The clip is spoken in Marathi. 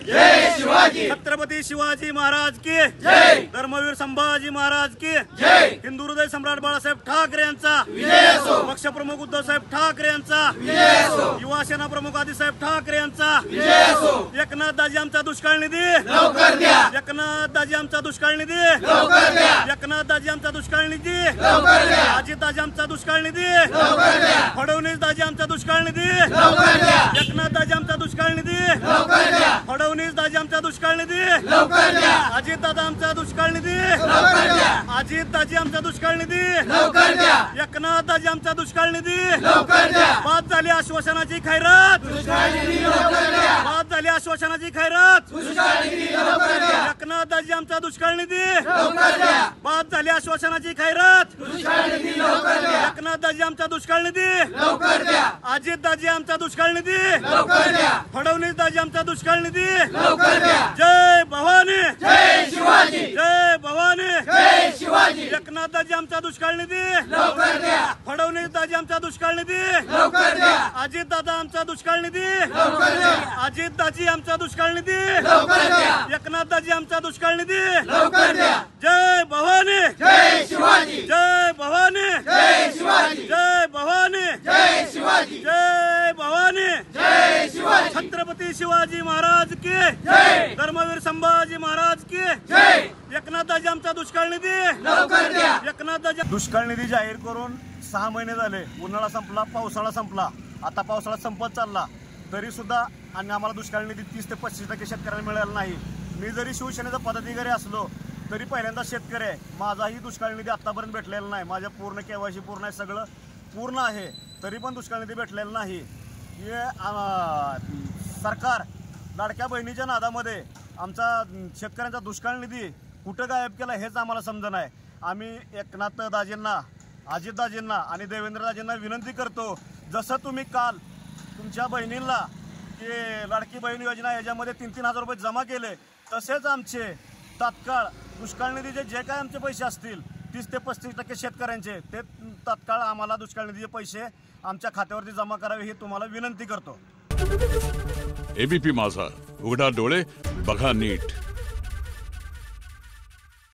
जय शिवाजी। छत्रपती शिवाजी महाराज की जय। धर्मवीर संभाजी महाराज की जय। हिंदू हृदय सम्राट बाळासाहेब ठाकरे यांचा विजय असो। पक्षप्रमुख उद्धवसाहेब ठाकरे यांचा विजय असो। युवा सेना प्रमुख आदिसाहेब ठाकरे यांचा विजय असो। एकनाथ दाजी आमचा दुष्काळ निधी लवकर द्या। एकनाथ दाजी आमचा दुष्काळ निधी लवकर द्या। एकनाथ दाजी आमचा दुष्काळ निधी लवकर द्या। अजित दाजी आमचा दुष्काळ निधी लवकर द्या। फडणवीस दाजी आमचा दुष्काळ निधी लवकर द्या। एकनाथ दाजी आमचा दुष्काळ निधी लवकर द्या। फडणवीस दाजी आमचा दुष्काळ निधी लवकर द्या। अजित दादा आमचा दुष्काळ निधी लवकर द्या। अजित दाजी आमचा दुष्काळ निधी लवकर द्या। एकनाथ दाजी आमचा दुष्काळ निधी लवकर द्या। बाद झाली आश्वासनाची खैरात दुष्काळ निधी लवकर द्या। बाद झाली आश्वासनाची खैरात दुष्काळ निधी लवकर द्या। एकनाथ दाजी आमचा दुष्काळ निधी लवकर द्या। बाद झाली आश्वासनाची खैरात दुष्काळ निधी लवकर द्या। एकनाथ दाजी आमचा दुष्काळ निधी लवकर द्या। अजित दाजी आमचा दुष्काळ निधी लवकर द्या। फडणवीस दाजी आमचा दुष्काळ निधी लवकर द्या। जय भवानी जय शिवाजी। जय भवानी जय शिवाजी। एकनाथ दाजी आमचा दुष्काळ निधी लवकर द्या। फडणवीस दाजी आमचा दुष्काळ निधी लवकर द्या। अजित दादा आमचा दुष्काळ निधी लवकर द्या। अजित दाजी आमचा दुष्काळ निधी लवकर द्या। एकनाथ दाजी आमचा दुष्काळ निधी लवकर द्या। जय भवानी जय शिवाजी। जय भवानी जय शिवाजी। जय भवानी जय शिवाजी। जय भवानी जय शिवाजी। छत्रपती शिवाजी महाराज की जय। धर्मवीर संभाजी महाराज की जय। एकनाथ दाजी आमचा दुष्काळ निधी लवकर द्या। एकनाथ दाजी दुष्काळ निधी जाहीर करून 6 महिने झाले। उन्हाळा संपला, पावसाळा संपला, आता पावसाळा संपत चालला तरी सुद्धा आणि आम्हाला दुष्काळ निधी 30 ते 35% शेतकऱ्यांना मिळाला नाही। मी जरी शिवसेनेचा पदाधिकारी असलो तरी पहिल्यांदा शेतकरी आहे। माझाही दुष्काळ निधी आतापर्यंत भेटलेला नाही। माझ्या पूर्ण केवायसी पूर्ण आहे, सगळं पूर्ण आहे, तरी पण दुष्काळ निधी भेटलेला नाही। हे सरकार लाडक्या बहिणीच्या नादामध्ये आमचा शेतकऱ्यांचा दुष्काळ निधी कुठं गायब केला हेच आम्हाला समजत नाही। आम्ही एकनाथ दाजींना, अजित दाजींना आणि देवेंद्र दाजींना विनंती करतो, जसं तुम्ही काल तुमच्या बहिणींना की लाडकी बहीण योजना याच्यामध्ये 3-3 हजार रुपये जमा केले, तसेच आमचे तात्काळ दुष्काळ निधीचे जे काय आमचे पैसे असतील 30 ते 35% शेतकऱ्यांचे ते तात्काळ आम्हाला दुष्काळ निधीचे पैसे आमच्या खात्यावरती जमा करावे ही तुम्हाला विनंती करतो। एबीपी माझा, उघडा डोळे बघा नीट।